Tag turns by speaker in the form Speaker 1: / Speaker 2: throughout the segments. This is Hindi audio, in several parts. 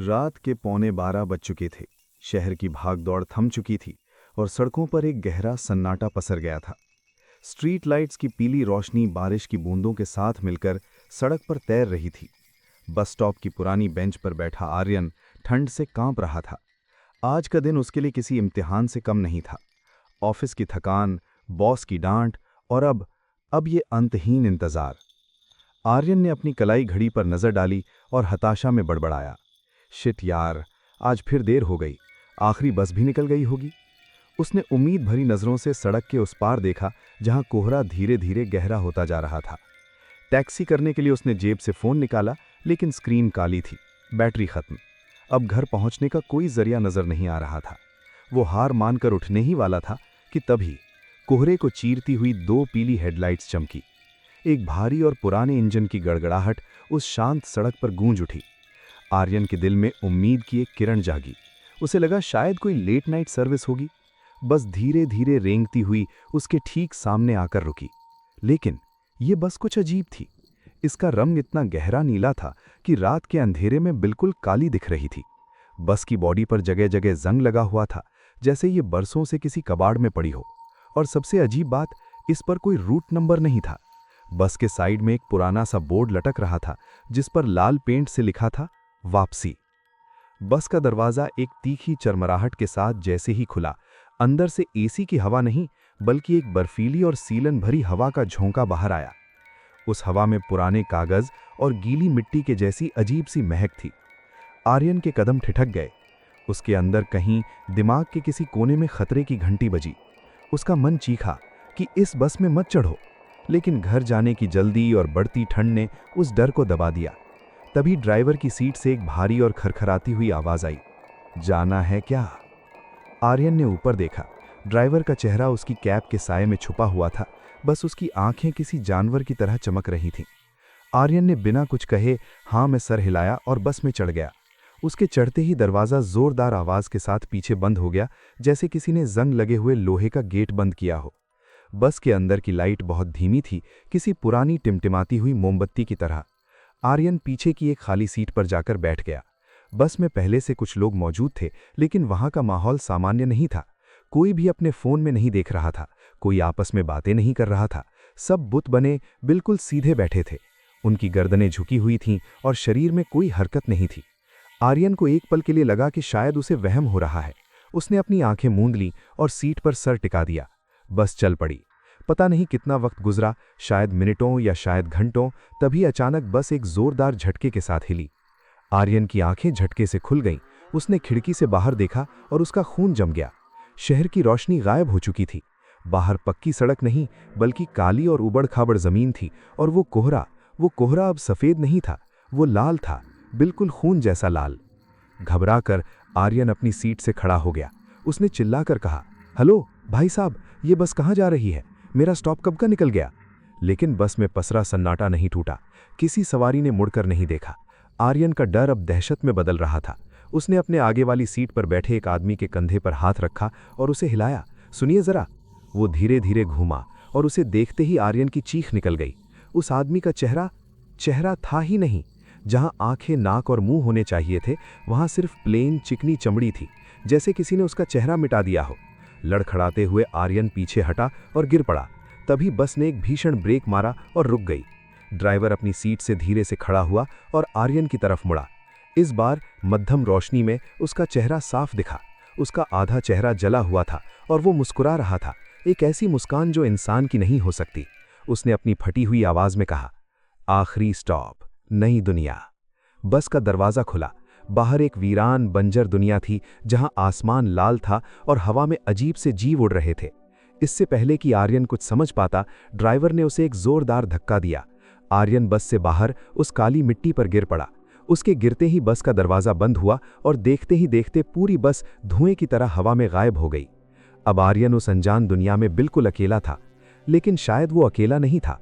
Speaker 1: रात के 11:15 बज चुके थे। शहर की भागदौड़ थम चुकी थी और सड़कों पर एक गहरा सन्नाटा पसर गया था। स्ट्रीट लाइट्स की पीली रोशनी बारिश की बूंदों के साथ मिलकर सड़क पर तैर रही थी। बस स्टॉप की पुरानी बेंच पर बैठा आर्यन ठंड से कांप रहा था। आज का दिन उसके लिए किसी इम्तिहान से कम नहीं था। ऑफिस की थकान, बॉस की डांट और अब ये अंतहीन इंतजार। आर्यन ने अपनी कलाई घड़ी पर नजर डाली और हताशा में बड़बड़ाया, शिट यार, आज फिर देर हो गई। आखिरी बस भी निकल गई होगी। उसने उम्मीद भरी नजरों से सड़क के उस पार देखा जहां कोहरा धीरे धीरे गहरा होता जा रहा था। टैक्सी करने के लिए उसने जेब से फोन निकाला, लेकिन स्क्रीन काली थी, बैटरी खत्म। अब घर पहुंचने का कोई जरिया नजर नहीं आ रहा था। वो हार मानकर उठने ही वाला था कि तभी कोहरे को चीरती हुई 2 पीली हेडलाइट्स चमकी। एक भारी और पुराने इंजन की गड़गड़ाहट उस शांत सड़क पर गूंज उठी। आर्यन के दिल में उम्मीद की एक किरण जागी। उसे लगा शायद कोई लेट नाइट सर्विस होगी। बस धीरे धीरे रेंगती हुई उसके ठीक सामने आकर रुकी। लेकिन ये बस कुछ अजीब थी। इसका रंग इतना गहरा नीला था कि रात के अंधेरे में बिल्कुल काली दिख रही थी। बस की बॉडी पर जगह जगह जंग लगा हुआ था, जैसे ये बरसों से किसी कबाड़ में पड़ी हो। और सबसे अजीब बात, इस पर कोई रूट नंबर नहीं था। बस के साइड में एक पुराना सा बोर्ड लटक रहा था, जिस पर लाल पेंट से लिखा था, वापसी। बस का दरवाजा एक तीखी चरमराहट के साथ जैसे ही खुला, अंदर से एसी की हवा नहीं, बल्कि एक बर्फीली और सीलन भरी हवा का झोंका बाहर आया। उस हवा में पुराने कागज और गीली मिट्टी के जैसी अजीब सी महक थी। आर्यन के कदम ठिठक गए। उसके अंदर कहीं दिमाग के किसी कोने में खतरे की घंटी बजी। उसका मन चीखा कि इस बस में मत चढ़ो, लेकिन घर जाने की जल्दी और बढ़ती ठंड ने उस डर को दबा दिया। तभी ड्राइवर की सीट से एक भारी और खरखराती हुई आवाज आई, जाना है क्या? आर्यन ने ऊपर देखा। ड्राइवर का चेहरा उसकी कैप के साए में छुपा हुआ था, बस उसकी आंखें किसी जानवर की तरह चमक रही थीं। आर्यन ने बिना कुछ कहे हाँ में सर हिलाया और बस में चढ़ गया। उसके चढ़ते ही दरवाज़ा जोरदार आवाज के साथ पीछे बंद हो गया, जैसे किसी ने जंग लगे हुए लोहे का गेट बंद किया हो। बस के अंदर की लाइट बहुत धीमी थी, किसी पुरानी टिमटिमाती हुई मोमबत्ती की तरह। आर्यन पीछे की एक खाली सीट पर जाकर बैठ गया। बस में पहले से कुछ लोग मौजूद थे, लेकिन वहां का माहौल सामान्य नहीं था। कोई भी अपने फोन में नहीं देख रहा था, कोई आपस में बातें नहीं कर रहा था। सब बुत बने बिल्कुल सीधे बैठे थे। उनकी गर्दनें झुकी हुई थीं और शरीर में कोई हरकत नहीं थी। आर्यन को एक पल के लिए लगा कि शायद उसे वहम हो रहा है। उसने अपनी आंखें मूंद लीं और सीट पर सर टिका दिया। बस चल पड़ी। पता नहीं कितना वक्त गुजरा, शायद मिनटों या शायद घंटों। तभी अचानक बस एक जोरदार झटके के साथ हिली। आर्यन की आंखें झटके से खुल गईं। उसने खिड़की से बाहर देखा और उसका खून जम गया। शहर की रोशनी गायब हो चुकी थी। बाहर पक्की सड़क नहीं, बल्कि काली और उबड़-खाबड़ जमीन थी। और वो कोहरा अब सफेद नहीं था, वो लाल था, बिल्कुल खून जैसा लाल। घबराकर आर्यन अपनी सीट से खड़ा हो गया। उसने चिल्लाकर कहा, हेलो भाई साहब, ये बस कहाँ जा रही है? मेरा स्टॉप कब का निकल गया? लेकिन बस में पसरा सन्नाटा नहीं टूटा। किसी सवारी ने मुड़कर नहीं देखा। आर्यन का डर अब दहशत में बदल रहा था। उसने अपने आगे वाली सीट पर बैठे एक आदमी के कंधे पर हाथ रखा और उसे हिलाया। सुनिए जरा। वो धीरे धीरे घूमा और उसे देखते ही आर्यन की चीख निकल गई। उस आदमी का चेहरा था ही नहीं। जहां आंखें, नाक और मुंह होने चाहिए थे, वहां सिर्फ प्लेन चिकनी चमड़ी थी, जैसे किसी ने उसका चेहरा मिटा दिया हो। लड़खड़ाते हुए आर्यन पीछे हटा और गिर पड़ा। तभी बस ने एक भीषण ब्रेक मारा और रुक गई। ड्राइवर अपनी सीट से धीरे से खड़ा हुआ और आर्यन की तरफ मुड़ा। इस बार मध्यम रोशनी में उसका चेहरा साफ दिखा। उसका आधा चेहरा जला हुआ था और वो मुस्कुरा रहा था, एक ऐसी मुस्कान जो इंसान की नहीं हो सकती। उसने अपनी फटी हुई आवाज में कहा, आखिरी स्टॉप, नई दुनिया। बस का दरवाजा खुला। बाहर एक वीरान बंजर दुनिया थी, जहां आसमान लाल था और हवा में अजीब से जीव उड़ रहे थे। इससे पहले कि आर्यन कुछ समझ पाता, ड्राइवर ने उसे एक जोरदार धक्का दिया। आर्यन बस से बाहर उस काली मिट्टी पर गिर पड़ा। उसके गिरते ही बस का दरवाजा बंद हुआ और देखते ही देखते पूरी बस धुएं की तरह हवा में गायब हो गई। अब आर्यन उस अनजान दुनिया में बिल्कुल अकेला था, लेकिन शायद वो अकेला नहीं था।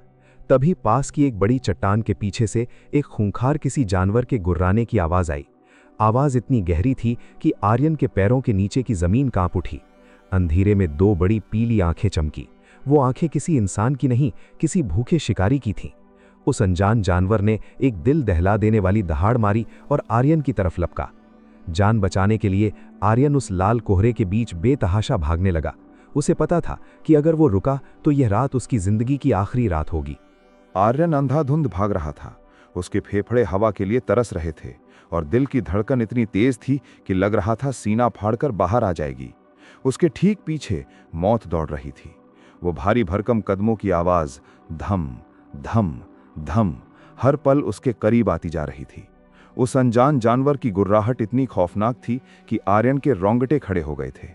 Speaker 1: तभी पास की एक बड़ी चट्टान के पीछे से एक खूंखार किसी जानवर के गुर्राने की आवाज आई। आवाज इतनी गहरी थी कि आर्यन के पैरों के नीचे की जमीन कांप उठी। अंधेरे में 2 बड़ी पीली आंखें चमकी। वो आंखें किसी इंसान की नहीं, किसी भूखे शिकारी की थीं। उस अनजान जानवर ने एक दिल दहला देने वाली दहाड़ मारी और आर्यन की तरफ लपका। जान बचाने के लिए आर्यन उस लाल कोहरे के बीच बेतहाशा भागने लगा। उसे पता था कि अगर वो रुका तो यह रात उसकी जिंदगी की आखिरी रात होगी।
Speaker 2: आर्यन अंधाधुंध भाग रहा था। उसके फेफड़े हवा के लिए तरस रहे थे और दिल की धड़कन इतनी तेज थी कि लग रहा था सीना फाड़कर बाहर आ जाएगी। उसके ठीक पीछे मौत दौड़ रही थी। वो भारी भरकम कदमों की आवाज धम धम धम हर पल उसके करीब आती जा रही थी। उस अनजान जानवर की गुर्राहट इतनी खौफनाक थी कि आर्यन के रोंगटे खड़े हो गए थे।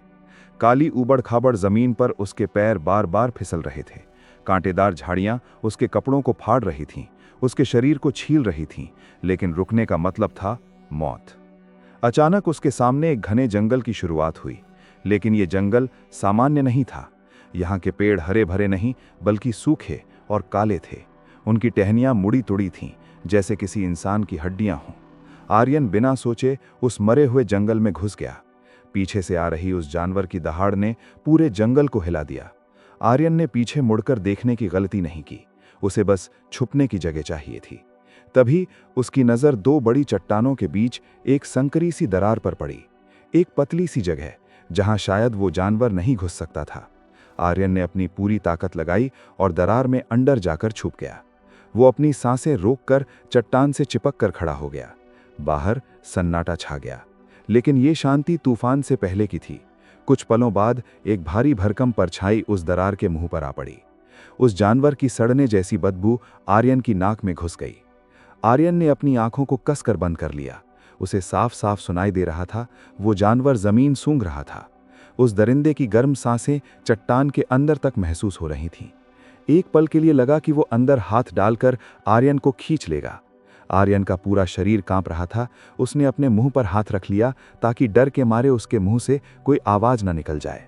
Speaker 2: काली ऊबड़ खाबड़ जमीन पर उसके पैर बार बार फिसल रहे थे। कांटेदार झाड़ियां उसके कपड़ों को फाड़ रही थीं, उसके शरीर को छील रही थीं, लेकिन रुकने का मतलब था मौत। अचानक उसके सामने एक घने जंगल की शुरुआत हुई, लेकिन ये जंगल सामान्य नहीं था। यहाँ के पेड़ हरे भरे नहीं बल्कि सूखे और काले थे। उनकी टहनियां मुड़ी तुड़ी थीं, जैसे किसी इंसान की हड्डियां हों। आर्यन बिना सोचे उस मरे हुए जंगल में घुस गया। पीछे से आ रही उस जानवर की दहाड़ ने पूरे जंगल को हिला दिया। आर्यन ने पीछे मुड़कर देखने की गलती नहीं की, उसे बस छुपने की जगह चाहिए थी। तभी उसकी नज़र दो बड़ी चट्टानों के बीच एक संकरी सी दरार पर पड़ी, एक पतली सी जगह जहां शायद वो जानवर नहीं घुस सकता था। आर्यन ने अपनी पूरी ताकत लगाई और दरार में अंदर जाकर छुप गया। वो अपनी सांसें रोककर चट्टान से चिपक कर खड़ा हो गया। बाहर सन्नाटा छा गया, लेकिन ये शांति तूफान से पहले की थी। कुछ पलों बाद एक भारी भरकम परछाई उस दरार के मुंह पर आ पड़ी। उस जानवर की सड़ने जैसी बदबू आर्यन की नाक में घुस गई। आर्यन ने अपनी आंखों को कसकर बंद कर लिया। उसे साफ साफ सुनाई दे रहा था, वो जानवर जमीन सूंघ रहा था। उस दरिंदे की गर्म सांसें चट्टान के अंदर तक महसूस हो रही थीं। एक पल के लिए लगा कि वो अंदर हाथ डालकर आर्यन को खींच लेगा। आर्यन का पूरा शरीर कांप रहा था। उसने अपने मुंह पर हाथ रख लिया ताकि डर के मारे उसके मुंह से कोई आवाज न निकल जाए।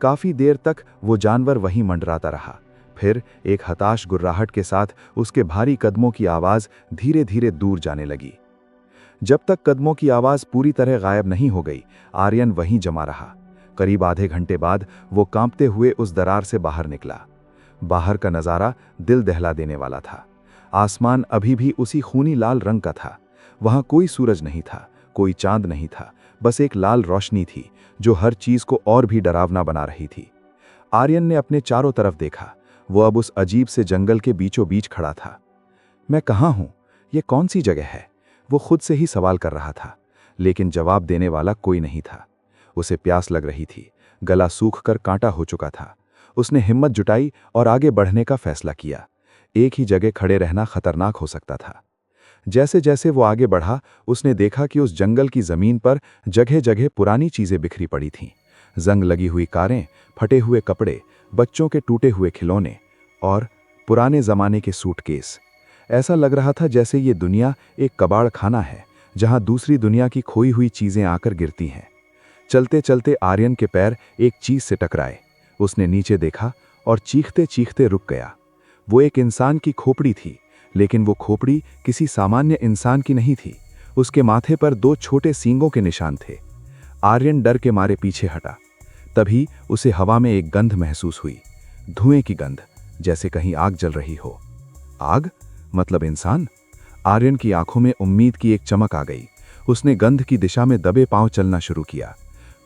Speaker 2: काफी देर तक वो जानवर वहीं मंडराता रहा। फिर एक हताश गुर्राहट के साथ उसके भारी कदमों की आवाज धीरे धीरे दूर जाने लगी। जब तक कदमों की आवाज पूरी तरह गायब नहीं हो गई, आर्यन वहीं जमा रहा। करीब आधे घंटे बाद वो कांपते हुए उस दरार से बाहर निकला। बाहर का नजारा दिल दहला देने वाला था। आसमान अभी भी उसी खूनी लाल रंग का था। वहां कोई सूरज नहीं था, कोई चांद नहीं था, बस एक लाल रोशनी थी जो हर चीज को और भी डरावना बना रही थी। आर्यन ने अपने चारों तरफ देखा। वो अब उस अजीब से जंगल के बीचों बीच खड़ा था। मैं कहाँ हूं? ये कौन सी जगह है? वो खुद से ही सवाल कर रहा था, लेकिन जवाब देने वाला कोई नहीं था। उसे प्यास लग रही थी, गला सूख कर कांटा हो चुका था। उसने हिम्मत जुटाई और आगे बढ़ने का फैसला किया। एक ही जगह खड़े रहना खतरनाक हो सकता था। जैसे जैसे वो आगे बढ़ा, उसने देखा कि उस जंगल की जमीन पर जगह जगह पुरानी चीजें बिखरी पड़ी थीं। जंग लगी हुई कारें, फटे हुए कपड़े, बच्चों के टूटे हुए खिलौने और पुराने जमाने के सूटकेस। ऐसा लग रहा था जैसे ये दुनिया एक कबाड़ खाना है, जहां दूसरी दुनिया की खोई हुई चीजें आकर गिरती हैं। चलते चलते आर्यन के पैर एक चीज से टकराए। उसने नीचे देखा और चीखते चीखते रुक गया। वो एक इंसान की खोपड़ी थी, लेकिन वो खोपड़ी किसी सामान्य इंसान की नहीं थी। उसके माथे पर दो छोटे सींगों के निशान थे। आर्यन डर के मारे पीछे हटा। तभी उसे हवा में एक गंध महसूस हुई, धुएं की गंध, जैसे कहीं आग जल रही हो। आग? मतलब इंसान? आर्यन की आंखों में उम्मीद की एक चमक आ गई। उसने गंध की दिशा में दबे पांव चलना शुरू किया।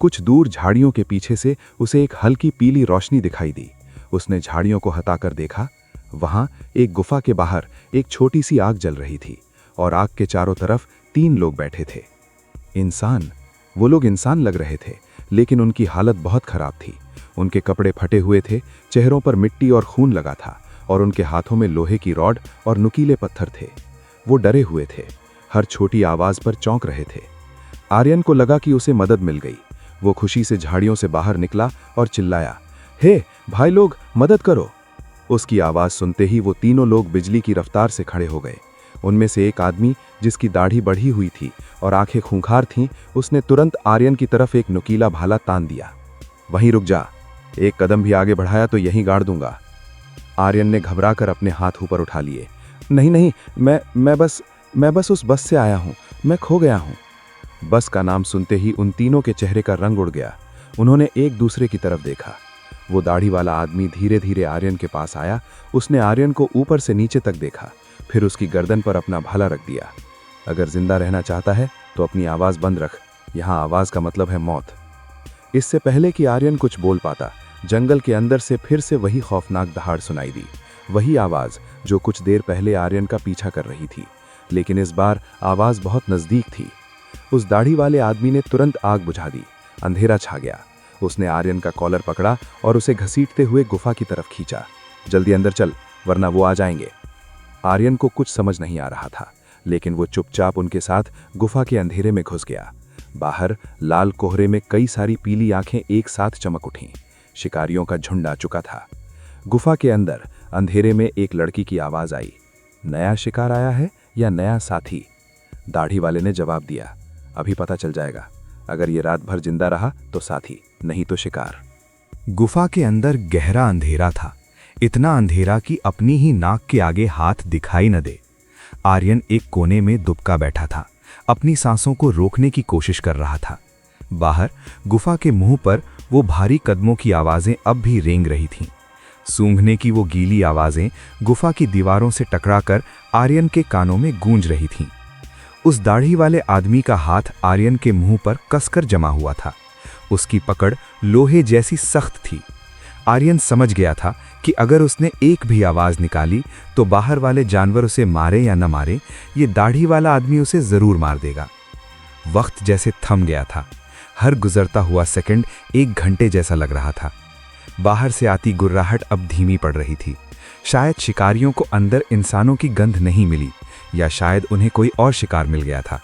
Speaker 2: कुछ दूर झाड़ियों के पीछे से उसे एक हल्की पीली रोशनी दिखाई दी। उसने झाड़ियों को हटाकर देखा। वहां एक गुफा के बाहर एक छोटी सी आग जल रही थी और आग के चारों तरफ 3 लोग बैठे थे। इंसान। वो लोग इंसान लग रहे थे, लेकिन उनकी हालत बहुत खराब थी। उनके कपड़े फटे हुए थे, चेहरों पर मिट्टी और खून लगा था और उनके हाथों में लोहे की रॉड और नुकीले पत्थर थे। वो डरे हुए थे, हर छोटी आवाज पर चौंक रहे थे। आर्यन को लगा कि उसे मदद मिल गई। वो खुशी से झाड़ियों से बाहर निकला और चिल्लाया, हे भाई लोग, मदद करो। उसकी आवाज सुनते ही वो तीनों लोग बिजली की रफ्तार से खड़े हो गए। उनमें से एक आदमी, जिसकी दाढ़ी बढ़ी हुई थी और आंखें खूंखार थीं, उसने तुरंत आर्यन की तरफ एक नुकीला भाला तान दिया। वहीं रुक जा, एक कदम भी आगे बढ़ाया तो यहीं गाड़ दूंगा। आर्यन ने घबराकर अपने हाथ ऊपर उठा लिए। नहीं नहीं, मैं बस उस बस से आया हूं, मैं खो गया हूं। बस का नाम सुनते ही उन तीनों के चेहरे का रंग उड़ गया। उन्होंने एक दूसरे की तरफ देखा। वो दाढ़ी वाला आदमी धीरे धीरे आर्यन के पास आया। उसने आर्यन को ऊपर से नीचे तक देखा, फिर उसकी गर्दन पर अपना भाला रख दिया। अगर जिंदा रहना चाहता है तो अपनी आवाज बंद रख, यहाँ आवाज का मतलब है मौत। इससे पहले कि आर्यन कुछ बोल पाता, जंगल के अंदर से फिर से वही खौफनाक दहाड़ सुनाई दी। वही आवाज जो कुछ देर पहले आर्यन का पीछा कर रही थी, लेकिन इस बार आवाज बहुत नजदीक थी। उस दाढ़ी वाले आदमी ने तुरंत आग बुझा दी। अंधेरा छा गया। उसने आर्यन का कॉलर पकड़ा और उसे घसीटते हुए गुफा की तरफ खींचा। जल्दी अंदर चल, वरना वो आ जाएंगे। आर्यन को कुछ समझ नहीं आ रहा था, लेकिन वो चुपचाप उनके साथ गुफा के अंधेरे में घुस गया। बाहर लाल कोहरे में कई सारी पीली आंखें एक साथ चमक उठीं। शिकारियों का झुंड आ चुका था। गुफा के अंदर अंधेरे में एक लड़की की आवाज आई। नया शिकार आया है या नया साथी? दाढ़ी वाले ने जवाब दिया, अभी पता चल जाएगा। अगर ये रात भर जिंदा रहा तो साथी, नहीं तो शिकार।
Speaker 1: गुफा के अंदर गहरा अंधेरा था, इतना अंधेरा कि अपनी ही नाक के आगे हाथ दिखाई न दे। आर्यन एक कोने में दुबका बैठा था, अपनी सांसों को रोकने की कोशिश कर रहा था। बाहर गुफा के मुंह पर वो भारी कदमों की आवाजें अब भी रेंग रही थीं। सूंघने की वो गीली आवाजें गुफा की दीवारों से टकराकर आर्यन के कानों में गूंज रही थीं। उस दाढ़ी वाले आदमी का हाथ आर्यन के मुंह पर कसकर जमा हुआ था। उसकी पकड़ लोहे जैसी सख्त थी। आर्यन समझ गया था कि अगर उसने एक भी आवाज निकाली तो बाहर वाले जानवर उसे मारे या न मारे, ये दाढ़ी वाला आदमी उसे जरूर मार देगा। वक्त जैसे थम गया था। हर गुजरता हुआ सेकंड एक घंटे जैसा लग रहा था। बाहर से आती गुर्राहट अब धीमी पड़ रही थी। शायद शिकारियों को अंदर इंसानों की गंध नहीं मिली, या शायद उन्हें कोई और शिकार मिल गया था।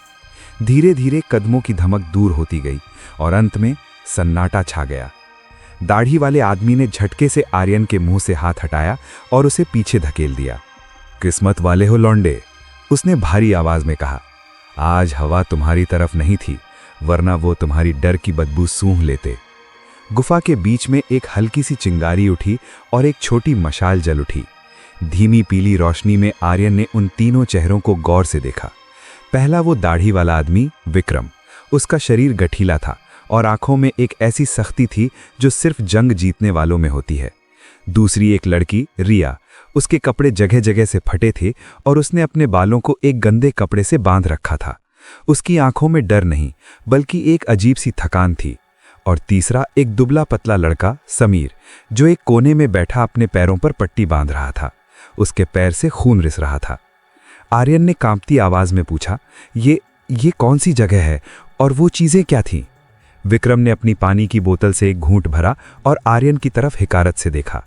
Speaker 1: धीरे धीरे कदमों की धमक दूर होती गई और अंत में सन्नाटा छा गया। दाढ़ी वाले आदमी ने झटके से आर्यन के मुंह से हाथ हटाया और उसे पीछे धकेल दिया। किस्मत वाले हो लौंडे, उसने भारी आवाज में कहा। आज हवा तुम्हारी तरफ नहीं थी, वरना वो तुम्हारी डर की बदबू सूंघ लेते। गुफा के बीच में एक हल्की सी चिंगारी उठी और एक छोटी मशाल जल उठी। धीमी पीली रोशनी में आर्यन ने उन तीनों चेहरों को गौर से देखा। पहला वो दाढ़ी वाला आदमी विक्रम। उसका शरीर गठीला था और आंखों में एक ऐसी सख्ती थी जो सिर्फ जंग जीतने वालों में होती है। दूसरी एक लड़की रिया। उसके कपड़े जगह जगह से फटे थे और उसने अपने बालों को एक गंदे कपड़े से बांध रखा था। उसकी आंखों में डर नहीं, बल्कि एक अजीब सी थकान थी। और तीसरा एक दुबला पतला लड़का समीर, जो एक कोने में बैठा अपने पैरों पर पट्टी बांध रहा था। उसके पैर से खून रिस रहा था। आर्यन ने कांपती आवाज में पूछा, ये कौन सी जगह है और वो चीजें क्या थीं? विक्रम ने अपनी पानी की बोतल से एक घूंट भरा और आर्यन की तरफ हिकारत से देखा।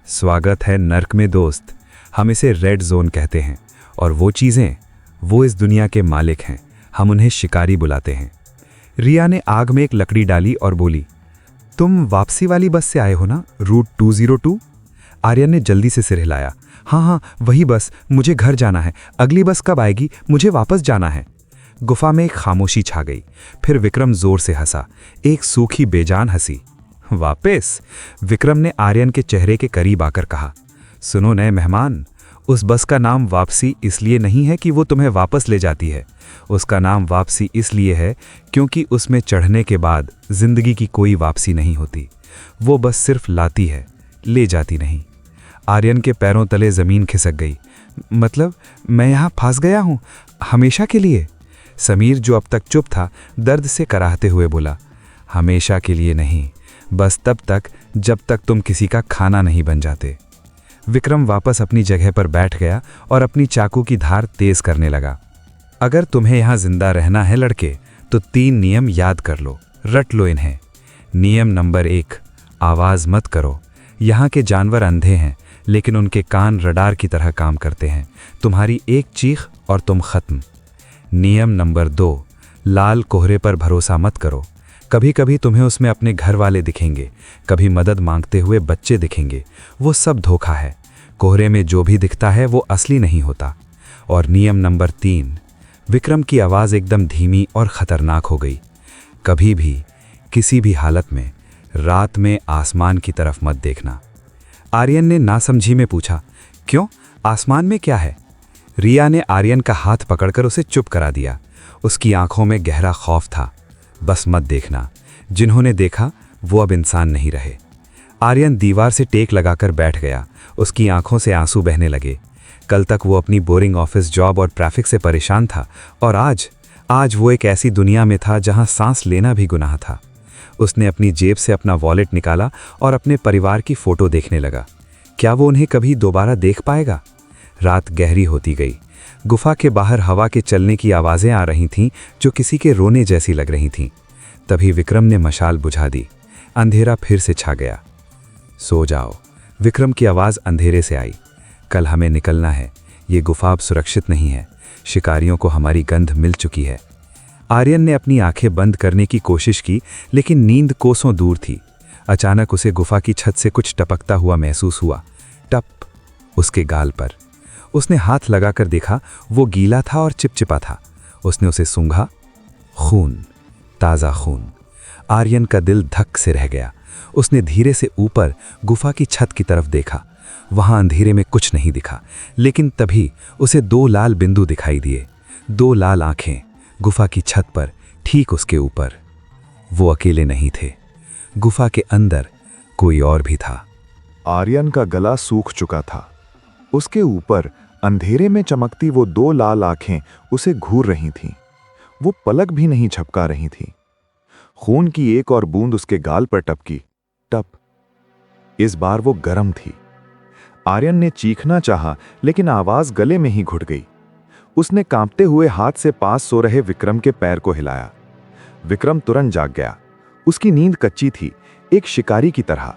Speaker 1: स्वागत है नर्क में दोस्त, हम इसे रेड जोन कहते हैं, और वो चीजें, वो इस दुनिया के मालिक हैं, हम उन्हें शिकारी बुलाते हैं। रिया ने आग में एक लकड़ी डाली और बोली, तुम वापसी वाली बस से आए हो ना, रूट 202? आर्यन ने जल्दी से सिर हिलाया। हाँ, वही बस, मुझे घर जाना है। अगली बस कब आएगी? मुझे वापस जाना है। गुफा में एक खामोशी छा गई। फिर विक्रम जोर से हंसा, एक सूखी बेजान हंसी। वापस? विक्रम ने आर्यन के चेहरे के करीब आकर कहा, सुनो नए मेहमान, उस बस का नाम वापसी इसलिए नहीं है कि वो तुम्हें वापस ले जाती है। उसका नाम वापसी इसलिए है क्योंकि उसमें चढ़ने के बाद जिंदगी की कोई वापसी नहीं होती। वो बस सिर्फ लाती है, ले जाती नहीं। आर्यन के पैरों तले जमीन खिसक गई। मतलब मैं यहाँ फंस गया हूँ हमेशा के लिए? समीर, जो अब तक चुप था, दर्द से कराहते हुए बोला, हमेशा के लिए नहीं, बस तब तक जब तक तुम किसी का खाना नहीं बन जाते। विक्रम वापस अपनी जगह पर बैठ गया और अपनी चाकू की धार तेज करने लगा। अगर तुम्हें यहाँ जिंदा रहना है लड़के, तो 3 नियम याद कर लो, रट लो इन्हें। नियम नंबर 1, आवाज़ मत करो। यहाँ के जानवर अंधे हैं, लेकिन उनके कान रडार की तरह काम करते हैं। तुम्हारी एक चीख और तुम खत्म। नियम नंबर 2, लाल कोहरे पर भरोसा मत करो। कभी कभी तुम्हें उसमें अपने घर वाले दिखेंगे, कभी मदद मांगते हुए बच्चे दिखेंगे। वो सब धोखा है। कोहरे में जो भी दिखता है वो असली नहीं होता। और नियम नंबर 3, विक्रम की आवाज़ एकदम धीमी और ख़तरनाक हो गई, कभी भी किसी भी हालत में रात में आसमान की तरफ मत देखना। आर्यन ने नासमझी में पूछा, क्यों, आसमान में क्या है? रिया ने आर्यन का हाथ पकड़कर उसे चुप करा दिया। उसकी आंखों में गहरा खौफ था। बस मत देखना, जिन्होंने देखा वो अब इंसान नहीं रहे। आर्यन दीवार से टेक लगाकर बैठ गया। उसकी आंखों से आंसू बहने लगे। कल तक वो अपनी बोरिंग ऑफिस जॉब और ट्रैफिक से परेशान था, और आज
Speaker 3: आज वो एक ऐसी दुनिया में था जहां सांस लेना भी गुनाह था। उसने अपनी जेब से अपना वॉलेट निकाला और अपने परिवार की फोटो देखने लगा। क्या वो उन्हें कभी दोबारा देख पाएगा? रात गहरी होती गई। गुफा के बाहर हवा के चलने की आवाज़ें आ रही थीं जो किसी के रोने जैसी लग रही थीं। तभी विक्रम ने मशाल बुझा दी। अंधेरा फिर से छा गया। सो जाओ, विक्रम की आवाज़ अंधेरे से आई। कल हमें निकलना है। ये गुफा अब सुरक्षित नहीं है। शिकारियों को हमारी गंध मिल चुकी है। आर्यन ने अपनी आंखें बंद करने की कोशिश की, लेकिन नींद कोसों दूर थी। अचानक उसे गुफा की छत से कुछ टपकता हुआ महसूस हुआ। टप, उसके गाल पर। उसने हाथ लगाकर देखा, वो गीला था और चिपचिपा था। उसने उसे सूंघा। खून, ताज़ा खून। आर्यन का दिल धक से रह गया। उसने धीरे से ऊपर गुफा की छत की तरफ देखा। वहां अंधेरे में कुछ नहीं दिखा, लेकिन तभी उसे 2 लाल बिंदु दिखाई दिए। 2 लाल आंखें गुफा की छत पर, ठीक उसके ऊपर। वो अकेले नहीं थे। गुफा के अंदर कोई और भी था।
Speaker 2: आर्यन का गला सूख चुका था। उसके ऊपर अंधेरे में चमकती वो 2 लाल आंखें उसे घूर रही थीं। वो पलक भी नहीं झपका रही थीं। खून की एक और बूंद उसके गाल पर टपकी। टप। इस बार वो गर्म थी। आर्यन ने चीखना चाहा, लेकिन आवाज गले में ही घुट गई। उसने कांपते हुए हाथ से पास सो रहे विक्रम के पैर को हिलाया। विक्रम तुरंत जाग गया। उसकी नींद कच्ची थी, एक शिकारी की तरह।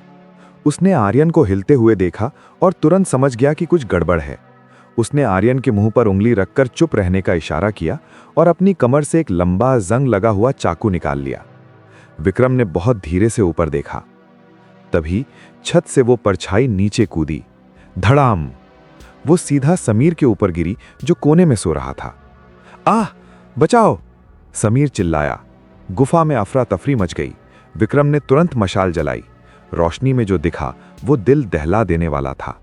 Speaker 2: उसने आर्यन को हिलते हुए देखा और तुरंत समझ गया कि कुछ गड़बड़ है। उसने आर्यन के मुंह पर उंगली रखकर चुप रहने का इशारा किया और अपनी कमर से एक लंबा जंग लगा हुआ चाकू निकाल लिया। विक्रम ने बहुत धीरे से ऊपर देखा। तभी छत से वो परछाई नीचे कूदी। धड़ाम! वो सीधा समीर के ऊपर गिरी, जो कोने में सो रहा था। आह! बचाओ! समीर चिल्लाया। गुफा में अफरा तफरी मच गई। विक्रम ने तुरंत मशाल जलाई। रोशनी में जो दिखा वो दिल दहला देने वाला था।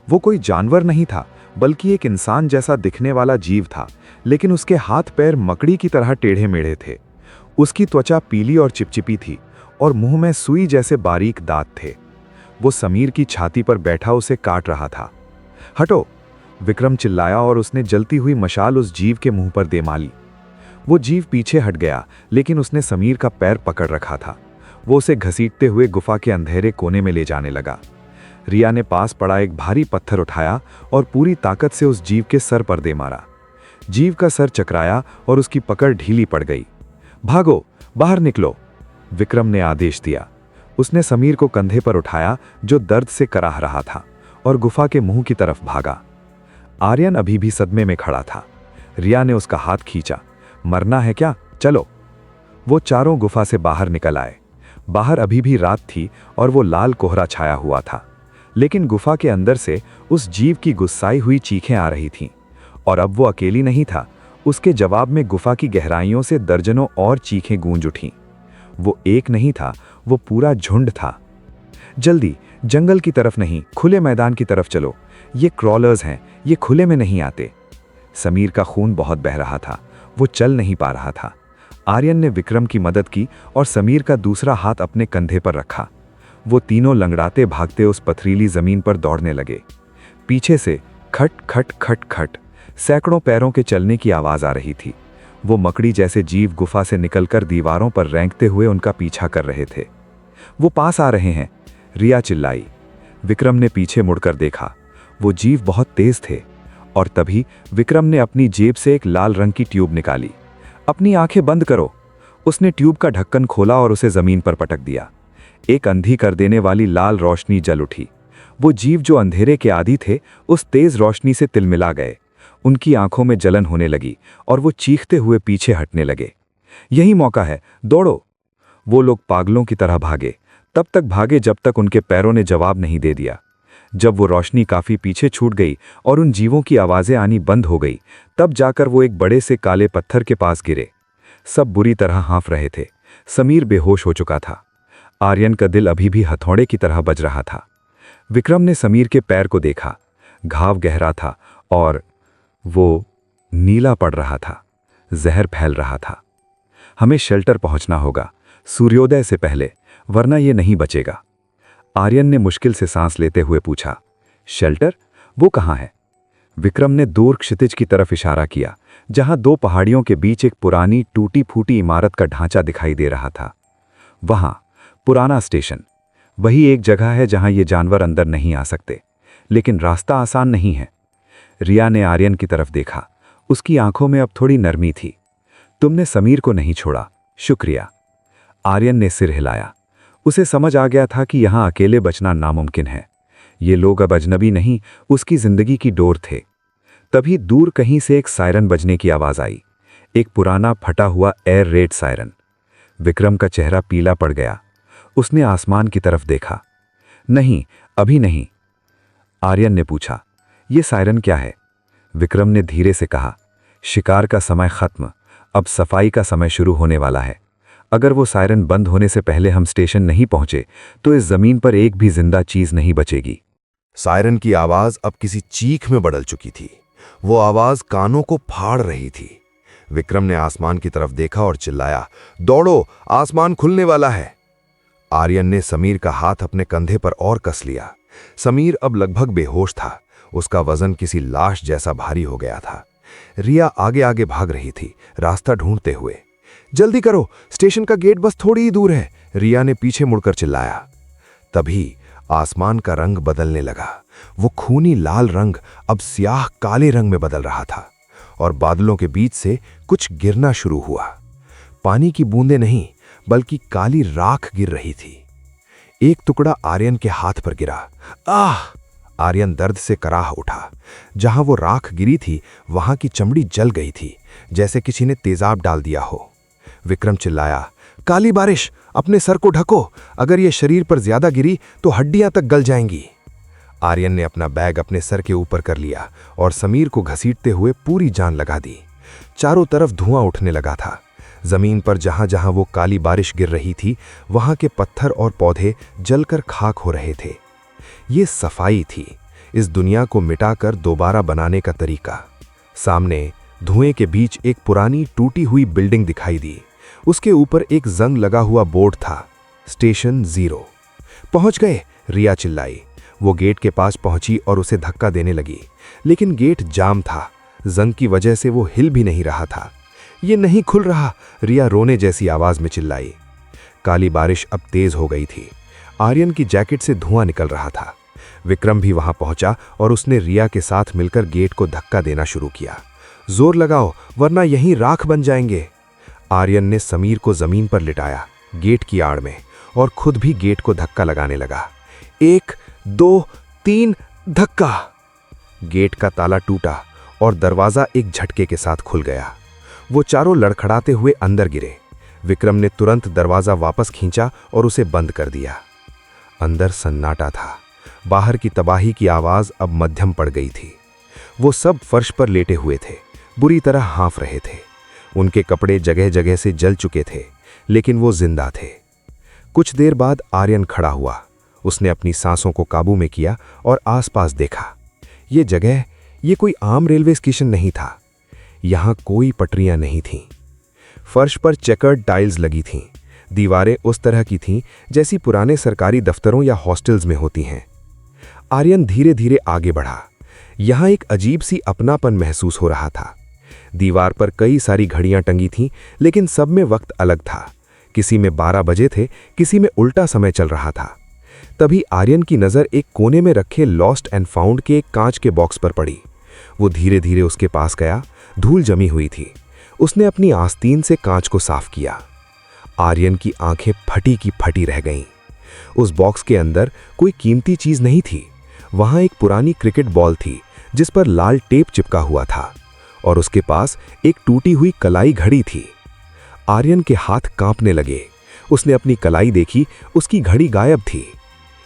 Speaker 2: वो कोई जानवर नहीं था, बल्कि एक इंसान जैसा दिखने वाला जीव था, लेकिन उसके हाथ पैर मकड़ी की तरह टेढ़े मेढ़े थे। उसकी त्वचा पीली और चिपचिपी थी और मुंह में सुई जैसे बारीक दांत थे। वो समीर की छाती पर बैठा उसे काट रहा था। हटो! विक्रम चिल्लाया और उसने जलती हुई मशाल उस जीव के मुंह पर दे मारी। वो जीव पीछे हट गया, लेकिन उसने समीर का पैर पकड़ रखा था। वो उसे घसीटते हुए गुफा के अंधेरे कोने में ले जाने लगा। रिया ने पास पड़ा एक भारी पत्थर उठाया और पूरी ताकत से उस जीव के सर पर दे मारा। जीव का सर चकराया और उसकी पकड़ ढीली पड़ गई। भागो, बाहर निकलो! विक्रम ने आदेश दिया। उसने समीर को कंधे पर उठाया, जो दर्द से कराह रहा था, और गुफा के मुंह की तरफ भागा। आर्यन अभी भी सदमे में खड़ा था। रिया ने उसका हाथ खींचा। मरना है क्या? चलो! वो चारों गुफा से बाहर निकल आए। बाहर अभी भी रात थी और वो लाल कोहरा छाया हुआ था, लेकिन गुफा के अंदर से उस जीव की गुस्साई हुई चीखें आ रही थीं। और अब वो अकेली नहीं था। उसके जवाब में गुफा की गहराइयों से दर्जनों और चीखें गूंज उठीं। वो एक नहीं था, वो पूरा झुंड था। जल्दी, जंगल की तरफ नहीं, खुले मैदान की तरफ चलो। ये क्रॉलर्स हैं, ये खुले में नहीं आते। समीर का खून बहुत बह रहा था। वो चल नहीं पा रहा था। आर्यन ने विक्रम की मदद की और समीर का दूसरा हाथ अपने कंधे पर रखा। वो तीनों लंगड़ाते भागते उस पथरीली जमीन पर दौड़ने लगे। पीछे से खट खट खट खट सैकड़ों पैरों के चलने की आवाज आ रही थी। वो मकड़ी जैसे जीव गुफा से निकलकर दीवारों पर रेंगते हुए उनका पीछा कर रहे थे। वो पास आ रहे हैं, रिया चिल्लाई। विक्रम ने पीछे मुड़कर देखा। वो जीव बहुत तेज थे। और तभी विक्रम ने अपनी जेब से एक लाल रंग की ट्यूब निकाली। अपनी आंखें बंद करो! उसने ट्यूब का ढक्कन खोला और उसे जमीन पर पटक दिया। एक अंधी कर देने वाली लाल रोशनी जल उठी। वो जीव जो अंधेरे के आदी थे, उस तेज रोशनी से तिलमिला गए। उनकी आंखों में जलन होने लगी और वो चीखते हुए पीछे हटने लगे। यही मौका है, दौड़ो! वो लोग पागलों की तरह भागे। तब तक भागे जब तक उनके पैरों ने जवाब नहीं दे दिया। जब वो रोशनी काफी पीछे छूट गई और उन जीवों की आवाजें आनी बंद हो गई, तब जाकर वो एक बड़े से काले पत्थर के पास गिरे। सब बुरी तरह हाँफ रहे थे। समीर बेहोश हो चुका था। आर्यन का दिल अभी भी हथौड़े की तरह बज रहा था। विक्रम ने समीर के पैर को देखा। घाव गहरा था और वो नीला पड़ रहा था। जहर फैल रहा था। हमें शेल्टर पहुंचना होगा, सूर्योदय से पहले, वरना ये नहीं बचेगा। आर्यन ने मुश्किल से सांस लेते हुए पूछा। शेल्टर? वो कहाँ है?
Speaker 3: विक्रम ने दूर क्षितिज की तरफ इशारा किया, जहां दो पहाड़ियों के बीच एक पुरानी टूटी फूटी इमारत का ढांचा दिखाई दे रहा था। वहां पुराना स्टेशन, वही एक जगह है जहां ये जानवर अंदर नहीं आ सकते, लेकिन रास्ता आसान नहीं है। रिया ने आर्यन की तरफ देखा, उसकी आंखों में अब थोड़ी नरमी थी। तुमने समीर को नहीं छोड़ा, शुक्रिया। आर्यन ने सिर हिलाया। उसे समझ आ गया था कि यहां अकेले बचना नामुमकिन है। ये लोग अब अजनबी नहीं, उसकी जिंदगी की डोर थे। तभी दूर कहीं से एक सायरन बजने की आवाज आई, एक पुराना फटा हुआ एयर रेड सायरन। विक्रम का चेहरा पीला पड़ गया। उसने आसमान की तरफ देखा। नहीं, अभी नहीं। आर्यन ने पूछा, यह सायरन क्या है? विक्रम ने धीरे से कहा, शिकार का समय खत्म, अब सफाई का समय शुरू होने वाला है। अगर वो सायरन बंद होने से पहले हम स्टेशन नहीं पहुंचे तो इस जमीन पर एक भी जिंदा चीज नहीं बचेगी।
Speaker 4: सायरन की आवाज अब किसी चीख में बदल चुकी थी। वो आवाज कानों को फाड़ रही थी। विक्रम ने आसमान की तरफ देखा और चिल्लाया, दौड़ो, आसमान खुलने वाला है। आर्यन ने समीर का हाथ अपने कंधे पर और कस लिया। समीर अब लगभग बेहोश था। उसका वजन किसी लाश जैसा भारी हो गया था। रिया आगे आगे भाग रही थी, रास्ता ढूंढते हुए। जल्दी करो, स्टेशन का गेट बस थोड़ी ही दूर है, रिया ने पीछे मुड़कर चिल्लाया। तभी आसमान का रंग बदलने लगा। वो खूनी लाल रंग अब स्याह काले रंग में बदल रहा था और बादलों के बीच से कुछ गिरना शुरू हुआ। पानी की बूंदें नहीं, बल्कि काली राख गिर रही थी। एक टुकड़ा आर्यन के हाथ पर गिरा। आह! आर्यन दर्द से कराह उठा। जहां वो राख गिरी थी वहां की चमड़ी जल गई थी, जैसे किसी ने तेजाब डाल दिया हो। विक्रम चिल्लाया, काली बारिश, अपने सर को ढको, अगर ये शरीर पर ज्यादा गिरी तो हड्डियां तक गल जाएंगी। आर्यन ने अपना बैग अपने सर के ऊपर कर लिया और समीर को घसीटते हुए पूरी जान लगा दी। चारों तरफ धुआं उठने लगा था। जमीन पर जहां जहां वो काली बारिश गिर रही थी वहां के पत्थर और पौधे जलकर खाक हो रहे थे। ये सफाई थी, इस दुनिया को मिटाकर दोबारा बनाने का तरीका। सामने धुएं के बीच एक पुरानी टूटी हुई बिल्डिंग दिखाई दी। उसके ऊपर एक जंग लगा हुआ बोर्ड था, स्टेशन 0। पहुंच गए, रिया चिल्लाई। वो गेट के पास पहुंची और उसे धक्का देने लगी, लेकिन गेट जाम था। जंग की वजह से वो हिल भी नहीं रहा था। ये नहीं खुल रहा, रिया रोने जैसी आवाज में चिल्लाई। काली बारिश अब तेज हो गई थी। आर्यन की जैकेट से धुआं निकल रहा था। विक्रम भी वहां पहुंचा और उसने रिया के साथ मिलकर गेट को धक्का देना शुरू किया। जोर लगाओ, वरना यहीं राख बन जाएंगे। आर्यन ने समीर को जमीन पर लिटाया, गेट की आड़ में, और खुद भी गेट को धक्का लगाने लगा। 1, 2, 3, धक्का! गेट का ताला टूटा और दरवाजा एक झटके के साथ खुल गया। वो चारों लड़खड़ाते हुए अंदर गिरे। विक्रम ने तुरंत दरवाजा वापस खींचा और उसे बंद कर दिया। अंदर सन्नाटा था। बाहर की तबाही की आवाज अब मध्यम पड़ गई थी। वो सब फर्श पर लेटे हुए थे, बुरी तरह हाँफ रहे थे। उनके कपड़े जगह जगह से जल चुके थे, लेकिन वो जिंदा थे। कुछ देर बाद आर्यन खड़ा हुआ। उसने अपनी सांसों को काबू में किया और आसपास देखा। ये जगह, ये कोई आम रेलवे स्टेशन नहीं था। यहां कोई पटरियां नहीं थीं। फर्श पर चेकर्ड टाइल्स लगी थीं। दीवारें उस तरह की थीं जैसी पुराने सरकारी दफ्तरों या हॉस्टल्स में होती हैं। आर्यन धीरे धीरे आगे बढ़ा। यहां एक अजीब सी अपनापन महसूस हो रहा था। दीवार पर कई सारी घड़ियां टंगी थीं, लेकिन सब में वक्त अलग था। किसी में 12 बजे थे, किसी में उल्टा समय चल रहा था। तभी आर्यन की नज़र एक कोने में रखे लॉस्ट एंड फाउंड के एक कांच के बॉक्स पर पड़ी। वो धीरे धीरे उसके पास गया। धूल जमी हुई थी। उसने अपनी आस्तीन से कांच को साफ किया। आर्यन की आंखें फटी की फटी रह गईं। उस बॉक्स के अंदर कोई कीमती चीज नहीं थी। वहां एक पुरानी क्रिकेट बॉल थी जिस पर लाल टेप चिपका हुआ था, और उसके पास एक टूटी हुई कलाई घड़ी थी। आर्यन के हाथ कांपने लगे। उसने अपनी कलाई देखी, उसकी घड़ी गायब थी।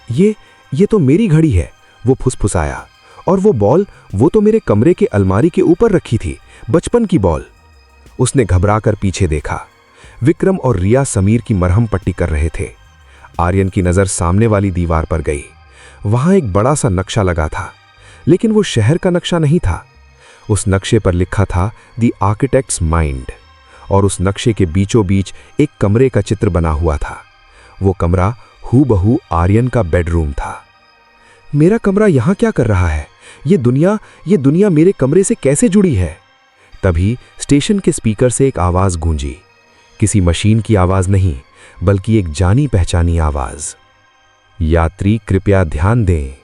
Speaker 4: ये तो मेरी घड़ी है, वो फुसफुसाया। और वो बॉल, वो तो मेरे कमरे के अलमारी के ऊपर रखी थी, बचपन की बॉल। उसने घबराकर पीछे देखा। विक्रम और रिया समीर की मरहम पट्टी कर रहे थे। आर्यन की नज़र सामने वाली दीवार पर गई। वहां एक बड़ा सा नक्शा लगा था, लेकिन वो शहर का नक्शा नहीं था। उस नक्शे पर लिखा था द आर्किटेक्ट्स माइंड, और उस नक्शे के बीचों बीच एक कमरे का चित्र बना हुआ था। वो कमरा हूबहू आर्यन का बेडरूम था। मेरा कमरा यहां क्या कर रहा है?
Speaker 3: ये दुनिया मेरे कमरे से कैसे जुड़ी है? तभी स्टेशन के स्पीकर से एक आवाज गूंजी। किसी मशीन की आवाज नहीं, बल्कि एक जानी पहचानी आवाज। यात्री कृपया ध्यान दें,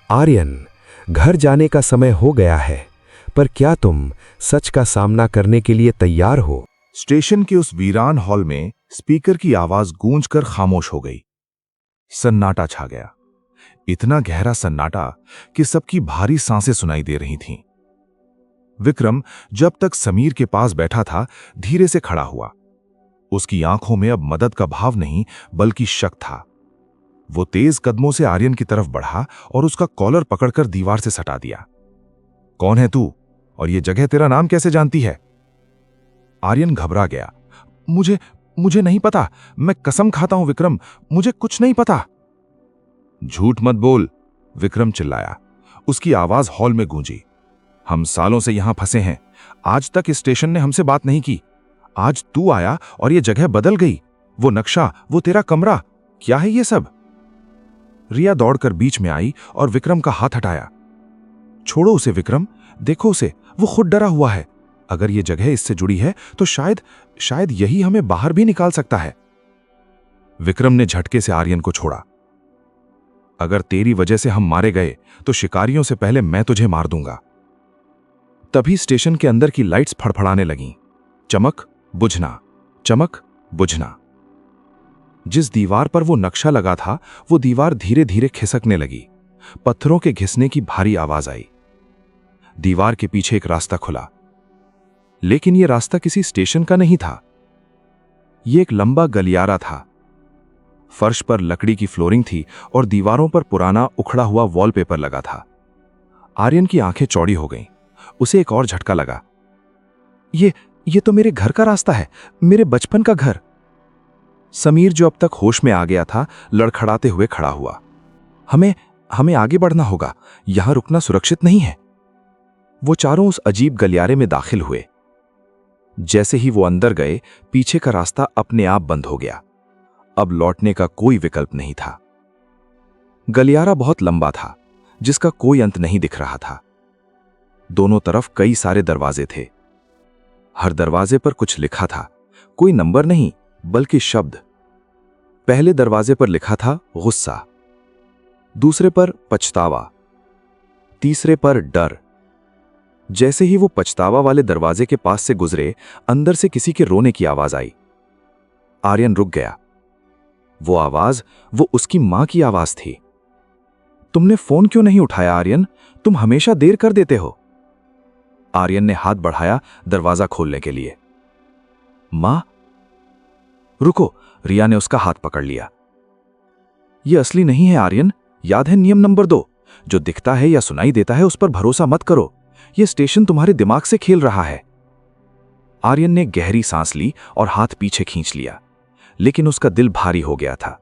Speaker 3: आर्यन, घर जाने का समय हो गया है, पर क्या तुम सच का सामना करने के लिए तैयार हो?
Speaker 2: स्टेशन के उस वीरान हॉल में स्पीकर की आवाज गूंजकर खामोश हो गई। सन्नाटा छा गया, इतना गहरा सन्नाटा कि सबकी भारी सांसें सुनाई दे रही थीं। विक्रम जब तक समीर के पास बैठा था, धीरे से खड़ा हुआ। उसकी आंखों में अब मदद का भाव नहीं, बल्कि शक था। वो तेज कदमों से आर्यन की तरफ बढ़ा और उसका कॉलर पकड़कर दीवार से सटा दिया। कौन है तू, और ये जगह तेरा नाम कैसे जानती है? आर्यन घबरा गया। मुझे नहीं पता, मैं कसम खाता हूं विक्रम, मुझे कुछ नहीं पता। झूठ मत बोल, विक्रम चिल्लाया। उसकी आवाज हॉल में गूंजी। हम सालों से यहां फंसे हैं, आज तक इस स्टेशन ने हमसे बात नहीं की। आज तू आया और ये जगह बदल गई। वो नक्शा, वो तेरा कमरा, क्या है ये सब? रिया दौड़कर बीच में आई और विक्रम का हाथ हटाया। छोड़ो उसे विक्रम, देखो उसे, वो खुद डरा हुआ है। अगर ये जगह इससे जुड़ी है तो शायद यही हमें बाहर भी निकाल सकता है। विक्रम ने झटके से आर्यन को छोड़ा। अगर तेरी वजह से हम मारे गए तो शिकारियों से पहले मैं तुझे मार दूंगा। तभी स्टेशन के अंदर की लाइट्स फड़फड़ाने लगीं। चमक बुझना, चमक बुझना। जिस दीवार पर वो नक्शा लगा था, वो दीवार धीरे धीरे खिसकने लगी। पत्थरों के घिसने की भारी आवाज आई। दीवार के पीछे एक रास्ता खुला, लेकिन यह रास्ता किसी स्टेशन का नहीं था। यह एक लंबा गलियारा था। फर्श पर लकड़ी की फ्लोरिंग थी और दीवारों पर पुराना उखड़ा हुआ वॉलपेपर लगा था। आर्यन की आंखें चौड़ी हो गईं। उसे एक और झटका लगा। ये तो मेरे घर का रास्ता है, मेरे बचपन का घर। समीर, जो अब तक होश में आ गया था, लड़खड़ाते हुए खड़ा हुआ। हमें आगे बढ़ना होगा, यहां रुकना सुरक्षित नहीं है। वो चारों उस अजीब गलियारे में दाखिल हुए। जैसे ही वो अंदर गए, पीछे का रास्ता अपने आप बंद हो गया। अब लौटने का कोई विकल्प नहीं था। गलियारा बहुत लंबा था, जिसका कोई अंत नहीं दिख रहा था। दोनों तरफ कई सारे दरवाजे थे। हर दरवाजे पर कुछ लिखा था, कोई नंबर नहीं, बल्कि शब्द। पहले दरवाजे पर लिखा था गुस्सा, दूसरे पर पछतावा, तीसरे पर डर। जैसे ही वो पछतावा वाले दरवाजे के पास से गुजरे, अंदर से किसी के रोने की आवाज आई। आर्यन रुक गया। वो आवाज, वो उसकी मां की आवाज थी। तुमने फोन क्यों नहीं उठाया आर्यन? तुम हमेशा देर कर देते हो। आर्यन ने हाथ बढ़ाया दरवाजा खोलने के लिए। मां? रुको, रिया ने उसका हाथ पकड़ लिया। यह असली नहीं है आर्यन, याद है नियम नंबर 2, जो दिखता है या सुनाई देता है उस पर भरोसा मत करो। यह स्टेशन तुम्हारे दिमाग से खेल रहा है। आर्यन ने गहरी सांस ली और हाथ पीछे खींच लिया, लेकिन उसका दिल भारी हो गया था।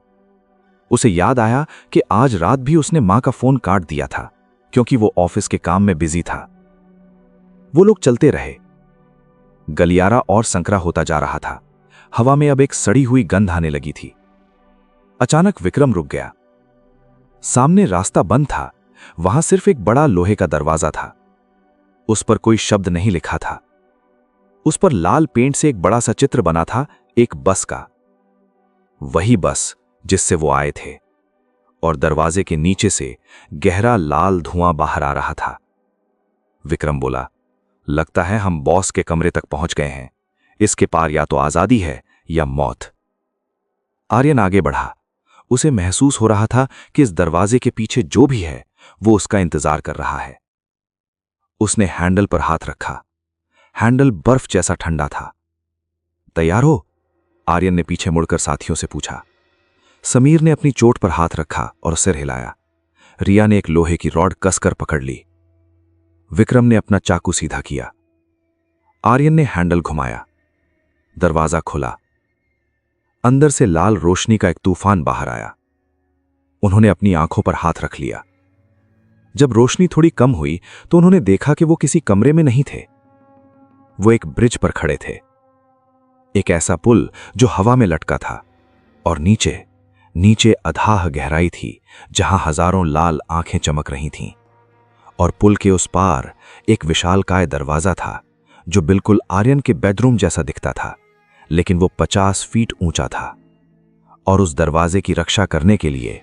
Speaker 2: उसे याद आया कि आज रात भी उसने मां का फोन काट दिया था, क्योंकि वो ऑफिस के काम में बिजी था। वो लोग चलते रहे। गलियारा और संकरा होता जा रहा था। हवा में अब एक सड़ी हुई गंध आने लगी थी। अचानक विक्रम रुक गया। सामने रास्ता बंद था, वहां सिर्फ एक बड़ा लोहे का दरवाजा था। उस पर कोई शब्द नहीं लिखा था। उस पर लाल पेंट से एक बड़ा सा चित्र बना था, एक बस का। वही बस जिससे वो आए थे, और दरवाजे के नीचे से गहरा लाल धुआं बाहर आ रहा था। विक्रम बोला, लगता है हम बॉस के कमरे तक पहुंच गए हैं। इसके पार या तो आजादी है या मौत। आर्यन आगे बढ़ा। उसे महसूस हो रहा था कि इस दरवाजे के पीछे जो भी है, वो उसका इंतजार कर रहा है। उसने हैंडल पर हाथ रखा। हैंडल बर्फ जैसा ठंडा था। तैयार हो? आर्यन ने पीछे मुड़कर साथियों से पूछा। समीर ने अपनी चोट पर हाथ रखा और सिर हिलाया। रिया ने एक लोहे की रॉड कसकर पकड़ ली। विक्रम ने अपना चाकू सीधा किया। आर्यन ने हैंडल घुमाया। दरवाजा खुला। अंदर से लाल रोशनी का एक तूफान बाहर आया। उन्होंने अपनी आंखों पर हाथ रख लिया। जब रोशनी थोड़ी कम हुई तो उन्होंने देखा कि वो किसी कमरे में नहीं थे। वो एक ब्रिज पर खड़े थे, एक ऐसा पुल जो हवा में लटका था, और नीचे अथाह गहराई थी, जहां हजारों लाल आंखें चमक रही थीं।
Speaker 3: और पुल के उस पार एक विशालकाय दरवाजा था जो बिल्कुल आर्यन के बेडरूम जैसा दिखता था, लेकिन वो 50 फीट ऊंचा था। और उस दरवाजे की रक्षा करने के लिए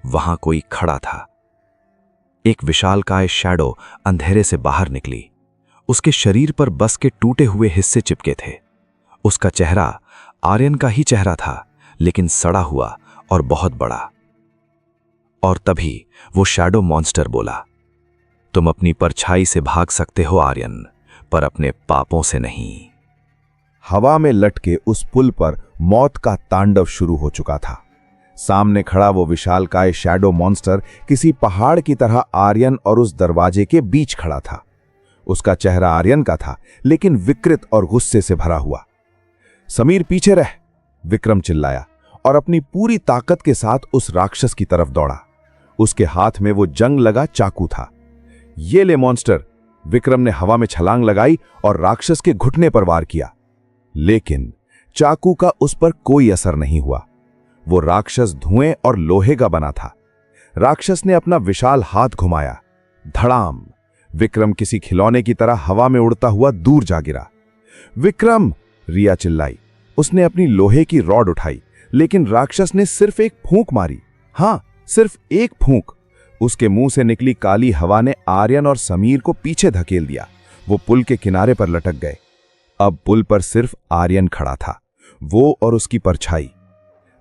Speaker 3: वहां कोई खड़ा था। एक विशालकाय शैडो अंधेरे से बाहर निकली। उसके शरीर पर बस के टूटे हुए हिस्से चिपके थे। उसका चेहरा आर्यन का ही चेहरा था, लेकिन सड़ा हुआ और बहुत बड़ा। और तभी वो शैडो मॉन्स्टर बोला, तुम अपनी परछाई से भाग सकते हो आर्यन, पर अपने पापों से नहीं।
Speaker 2: हवा में लटके उस पुल पर मौत का तांडव शुरू हो चुका था। सामने खड़ा वो विशालकाय शैडो मॉन्स्टर किसी पहाड़ की तरह आर्यन और उस दरवाजे के बीच खड़ा था। उसका चेहरा आर्यन का था, लेकिन विकृत और गुस्से से भरा हुआ। समीर पीछे रह, विक्रम चिल्लाया और अपनी पूरी ताकत के साथ उस राक्षस की तरफ दौड़ा। उसके हाथ में वो जंग लगा चाकू था। ये ले मॉन्स्टर, विक्रम ने हवा में छलांग लगाई और राक्षस के घुटने पर वार किया, लेकिन चाकू का उस पर कोई असर नहीं हुआ। वो राक्षस धुएं और लोहे का बना था। राक्षस ने अपना विशाल हाथ घुमाया, धड़ाम, विक्रम किसी खिलौने की तरह हवा में उड़ता हुआ दूर जा गिरा। विक्रम, रिया चिल्लाई। उसने अपनी लोहे की रॉड उठाई, लेकिन राक्षस ने सिर्फ एक फूंक मारी। हां, सिर्फ एक फूंक। उसके मुंह से निकली काली हवा ने आर्यन और समीर को पीछे धकेल दिया। वो पुल के किनारे पर लटक गए। अब पुल पर सिर्फ आर्यन खड़ा था, वो और उसकी परछाई।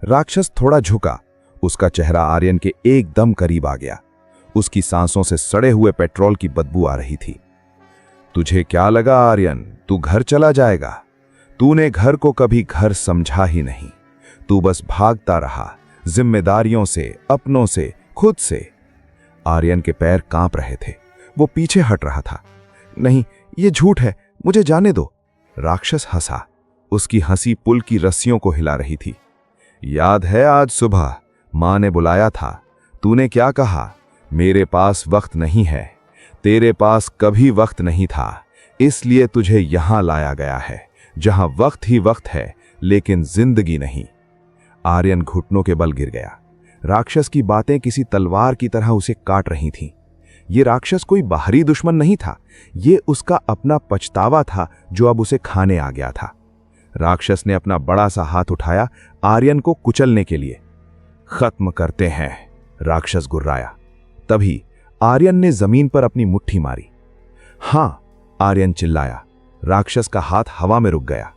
Speaker 2: राक्षस थोड़ा झुका। उसका चेहरा आर्यन के एकदम करीब आ गया। उसकी सांसों से सड़े हुए पेट्रोल की बदबू आ रही थी। तुझे क्या लगा आर्यन, तू घर चला जाएगा? तूने घर को कभी घर समझा ही नहीं। तू बस भागता रहा, जिम्मेदारियों से, अपनों से, खुद से। आर्यन के पैर कांप रहे थे। वो पीछे हट रहा था। नहीं, ये झूठ है, मुझे जाने दो। राक्षस हंसा। उसकी हंसी पुल की रस्सियों को हिला रही थी। याद है आज सुबह मां ने बुलाया था, तूने क्या कहा? मेरे पास वक्त नहीं है। तेरे पास कभी वक्त नहीं था, इसलिए तुझे यहां लाया गया है, जहां वक्त ही वक्त है, लेकिन जिंदगी नहीं। आर्यन घुटनों के बल गिर गया। राक्षस की बातें किसी तलवार की तरह उसे काट रही थीं। ये राक्षस कोई बाहरी दुश्मन नहीं था, ये उसका अपना पछतावा था जो अब उसे खाने आ गया था। राक्षस ने अपना बड़ा सा हाथ उठाया आर्यन को कुचलने के लिए। खत्म करते हैं, राक्षस गुर्राया। तभी आर्यन ने जमीन पर अपनी मुट्ठी मारी। हां, आर्यन चिल्लाया। राक्षस का हाथ हवा में रुक गया।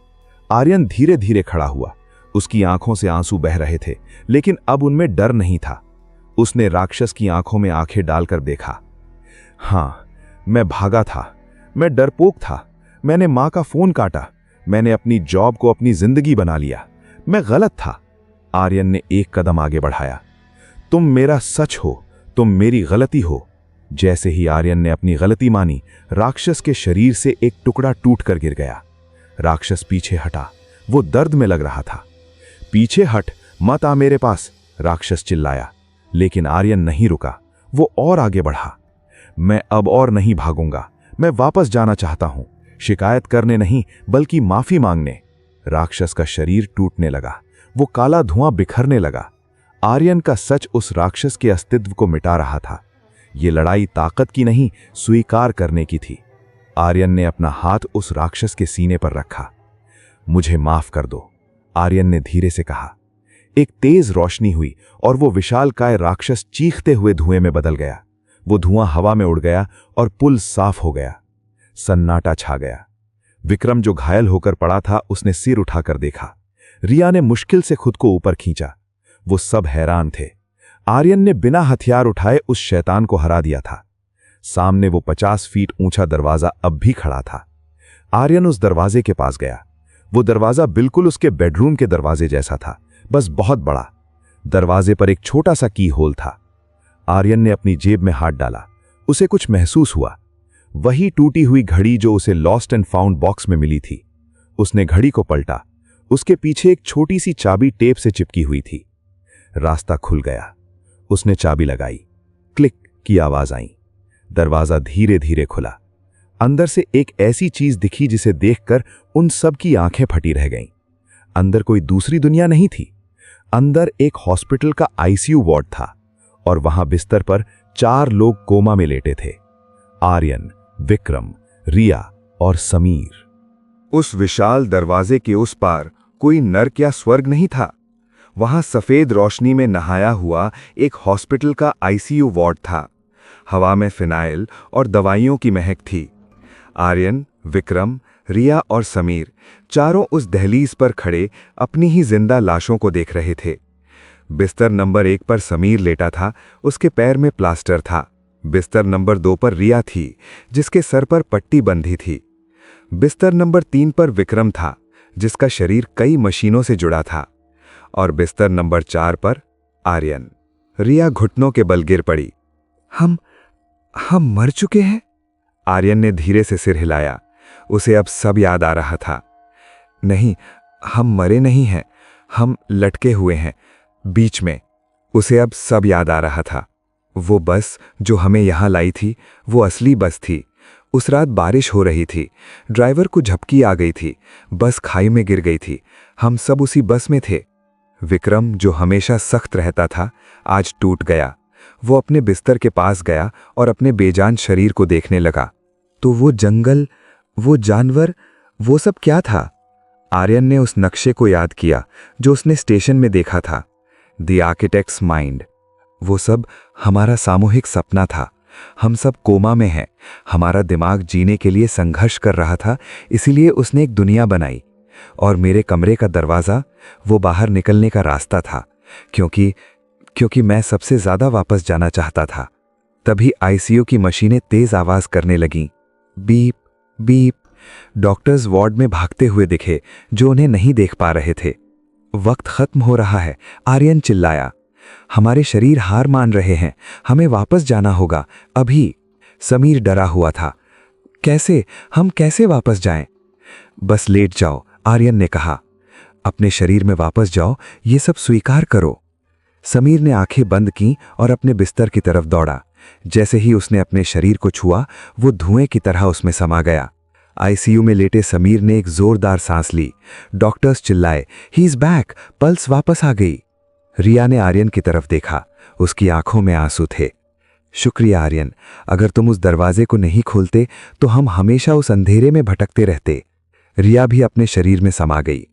Speaker 2: आर्यन धीरे धीरे खड़ा हुआ। उसकी आंखों से आंसू बह रहे थे, लेकिन अब उनमें डर नहीं था। उसने राक्षस की आंखों में आंखें डालकर देखा। हां, मैं भागा था, मैं डरपोक था, मैंने मां का फोन काटा, मैंने अपनी जॉब को अपनी जिंदगी बना लिया, मैं गलत था। आर्यन ने एक कदम आगे बढ़ाया। तुम मेरा सच हो, तुम मेरी गलती हो। जैसे ही आर्यन ने अपनी गलती मानी, राक्षस के शरीर से एक टुकड़ा टूटकर गिर गया। राक्षस पीछे हटा। वो दर्द में लग रहा था। पीछे हट, मत आ मेरे पास, राक्षस चिल्लाया। लेकिन आर्यन नहीं रुका। वो और आगे बढ़ा। मैं अब और नहीं भागूंगा, मैं वापस जाना चाहता हूं, शिकायत करने नहीं, बल्कि माफी मांगने। राक्षस का शरीर टूटने लगा। वो काला धुआं बिखरने लगा। आर्यन का सच उस राक्षस के अस्तित्व को मिटा रहा था। ये लड़ाई ताकत की नहीं, स्वीकार करने की थी। आर्यन ने अपना हाथ उस राक्षस के सीने पर रखा। मुझे माफ कर दो, आर्यन ने धीरे से कहा। एक तेज रोशनी हुई और वो विशालकाय राक्षस चीखते हुए धुएं में बदल गया। वो धुआं हवा में उड़ गया और पुल साफ हो गया। सन्नाटा छा गया। विक्रम जो घायल होकर पड़ा था, उसने सिर उठाकर देखा। रिया ने मुश्किल से खुद को ऊपर खींचा। वो सब हैरान थे। आर्यन ने बिना हथियार उठाए उस शैतान को हरा दिया था। सामने वो 50 फीट ऊंचा दरवाजा अब भी खड़ा था। आर्यन उस दरवाजे के पास गया। वो दरवाजा बिल्कुल उसके बेडरूम के दरवाजे जैसा था, बस बहुत बड़ा। दरवाजे पर एक छोटा सा की होल था। आर्यन ने अपनी जेब में हाथ डाला। उसे कुछ महसूस हुआ। वही टूटी हुई घड़ी जो उसे लॉस्ट एंड फाउंड बॉक्स में मिली थी। उसने घड़ी को पलटा। उसके पीछे एक छोटी सी चाबी टेप से चिपकी हुई थी। रास्ता खुल गया। उसने चाबी लगाई। क्लिक की आवाज आई। दरवाजा धीरे धीरे खुला। अंदर से एक ऐसी चीज दिखी जिसे देखकर उन सब की आंखें फटी रह गईं। अंदर कोई दूसरी दुनिया नहीं थी। अंदर एक हॉस्पिटल का आईसीयू वार्ड था और वहां बिस्तर पर 4 लोग कोमा में लेटे थे। आर्यन, विक्रम, रिया और समीर।
Speaker 1: उस विशाल दरवाजे के उस पार कोई नर्क या स्वर्ग नहीं था। वहां सफेद रोशनी में नहाया हुआ एक हॉस्पिटल का आईसीयू वार्ड था। हवा में फिनाइल और दवाइयों की महक थी। आर्यन, विक्रम, रिया और समीर चारों उस दहलीज पर खड़े अपनी ही जिंदा लाशों को देख रहे थे। बिस्तर नंबर 1 पर समीर लेटा था, उसके पैर में प्लास्टर था। बिस्तर नंबर 2 पर रिया थी, जिसके सर पर पट्टी बंधी थी। बिस्तर नंबर 3 पर विक्रम था, जिसका शरीर कई मशीनों से जुड़ा था। और बिस्तर नंबर 4 पर आर्यन। रिया घुटनों के बल गिर पड़ी। हम मर चुके हैं? आर्यन ने धीरे से सिर हिलाया। उसे अब सब याद आ रहा था। नहीं, हम मरे नहीं हैं, हम लटके हुए हैं बीच में। उसे अब सब याद आ रहा था। वो बस जो हमें यहां लाई थी, वो असली बस थी। उस रात बारिश हो रही थी, ड्राइवर को झपकी आ गई थी, बस खाई में गिर गई थी। हम सब उसी बस में थे। विक्रम, जो हमेशा सख्त रहता था, आज टूट गया। वो अपने बिस्तर के पास गया और अपने बेजान शरीर को देखने लगा। तो वो जंगल, वो जानवर, वो सब क्या था? आर्यन ने उस नक्शे को याद किया जो उसने स्टेशन में देखा था। The architects mind. वो सब हमारा सामूहिक सपना था। हम सब कोमा में हैं। हमारा दिमाग जीने के लिए संघर्ष कर रहा था, इसीलिए उसने एक दुनिया बनाई। और मेरे कमरे का दरवाज़ा वो बाहर निकलने का रास्ता था, क्योंकि मैं सबसे ज़्यादा वापस जाना चाहता था। तभी आईसीयू की मशीनें तेज़ आवाज़ करने लगीं। Beep beep. डॉक्टर्स वार्ड में भागते हुए दिखे, जो उन्हें नहीं देख पा रहे थे। वक्त खत्म हो रहा है, आर्यन चिल्लाया। हमारे शरीर हार मान रहे हैं, हमें वापस जाना होगा अभी। समीर डरा हुआ था। कैसे? हम कैसे वापस जाएं? बस लेट जाओ, आर्यन ने कहा। अपने शरीर में वापस जाओ, ये सब स्वीकार करो। समीर ने आंखें बंद की और अपने बिस्तर की तरफ दौड़ा। जैसे ही उसने अपने शरीर को छुआ, वो धुएं की तरह उसमें समा गया। आईसीयू में लेटे समीर ने एक जोरदार सांस ली। डॉक्टर्स चिल्लाए, ही इज बैक, पल्स वापस आ गई। रिया ने आर्यन की तरफ देखा, उसकी आंखों में आंसू थे। शुक्रिया आर्यन, अगर तुम उस दरवाजे को नहीं खोलते तो हम हमेशा उस अंधेरे में भटकते रहते। रिया भी अपने शरीर में समा गई।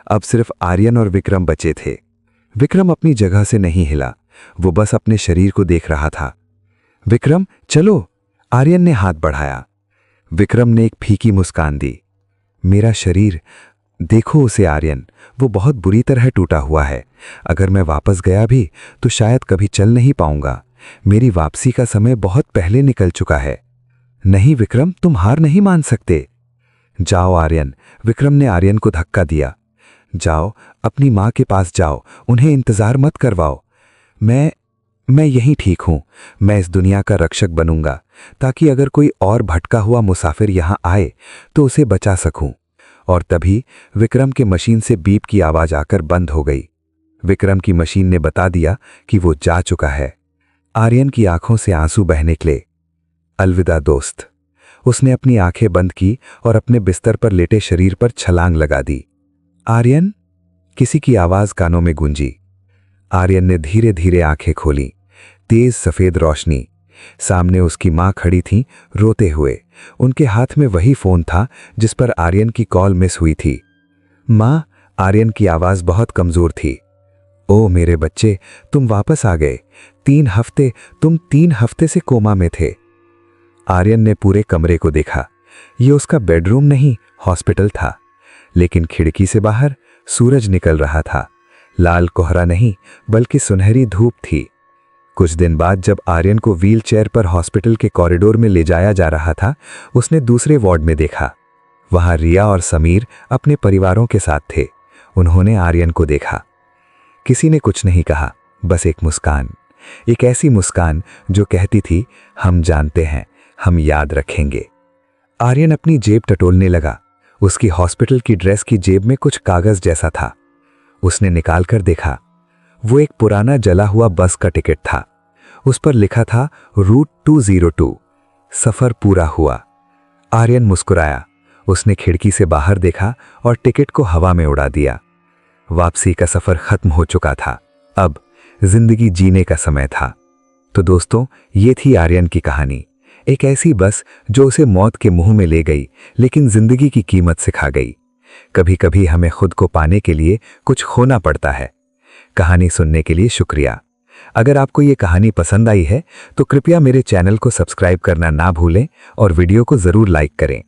Speaker 1: अब सिर्फ आर्यन और विक्रम बचे थे। विक्रम अपनी जगह से नहीं हिला, वो बस अपने शरीर को देख रहा था। विक्रम, चलो, आर्यन ने हाथ बढ़ाया। विक्रम ने एक फीकी मुस्कान दी। मेरा शरीर, देखो उसे आर्यन, वो बहुत बुरी तरह टूटा हुआ है। अगर मैं वापस गया भी तो शायद कभी चल नहीं पाऊंगा। मेरी वापसी का समय बहुत पहले निकल चुका है। नहीं विक्रम, तुम हार नहीं मान सकते। जाओ आर्यन, विक्रम ने आर्यन को धक्का दिया। जाओ, अपनी माँ के पास जाओ, उन्हें इंतजार मत करवाओ। मैं यहीं ठीक हूं। मैं इस दुनिया का रक्षक बनूंगा, ताकि अगर कोई और भटका हुआ मुसाफिर यहां आए तो उसे बचा सकूं। और तभी विक्रम के मशीन से बीप की आवाज आकर बंद हो गई। विक्रम की मशीन ने बता दिया कि वो जा चुका है। आर्यन की आंखों से आंसू बह निकले। अलविदा दोस्त। उसने अपनी आंखें बंद की और अपने बिस्तर पर लेटे शरीर पर छलांग लगा दी। आर्यन, किसी की आवाज कानों में गूंजी। आर्यन ने धीरे धीरे आंखें खोली। तेज सफेद रोशनी। सामने उसकी मां खड़ी थी, रोते हुए। उनके हाथ में वही फोन था जिस पर आर्यन की कॉल मिस हुई थी। मां, आर्यन की आवाज बहुत कमजोर थी। ओ मेरे बच्चे, तुम वापस आ गए। 3 हफ्ते से कोमा में थे। आर्यन ने पूरे कमरे को देखा। ये उसका बेडरूम नहीं, हॉस्पिटल था। लेकिन खिड़की से बाहर सूरज निकल रहा था। लाल कोहरा नहीं, बल्कि सुनहरी धूप थी। कुछ दिन बाद जब आर्यन को व्हीलचेयर पर हॉस्पिटल के कॉरिडोर में ले जाया जा रहा था, उसने दूसरे वार्ड में देखा। वहां रिया और समीर अपने परिवारों के साथ थे। उन्होंने आर्यन को देखा। किसी ने कुछ नहीं कहा, बस एक मुस्कान। एक ऐसी मुस्कान जो कहती थी, हम जानते हैं, हम याद रखेंगे। आर्यन अपनी जेब टटोलने लगा। उसकी हॉस्पिटल की ड्रेस की जेब में कुछ कागज जैसा था। उसने निकालकर देखा। वो एक पुराना जला हुआ बस का टिकट था। उस पर लिखा था रूट 202। सफर पूरा हुआ। आर्यन मुस्कुराया। उसने खिड़की से बाहर देखा और टिकट को हवा में उड़ा दिया। वापसी का सफर खत्म हो चुका था। अब जिंदगी जीने का समय था। तो दोस्तों, ये थी आर्यन की कहानी।
Speaker 3: एक ऐसी बस जो उसे मौत के मुंह में ले गई, लेकिन जिंदगी की कीमत सिखा गई। कभी कभी हमें खुद को पाने के लिए कुछ खोना पड़ता है। कहानी सुनने के लिए शुक्रिया। अगर आपको ये कहानी पसंद आई है तो कृपया मेरे चैनल को सब्सक्राइब करना ना भूलें और वीडियो को जरूर लाइक करें।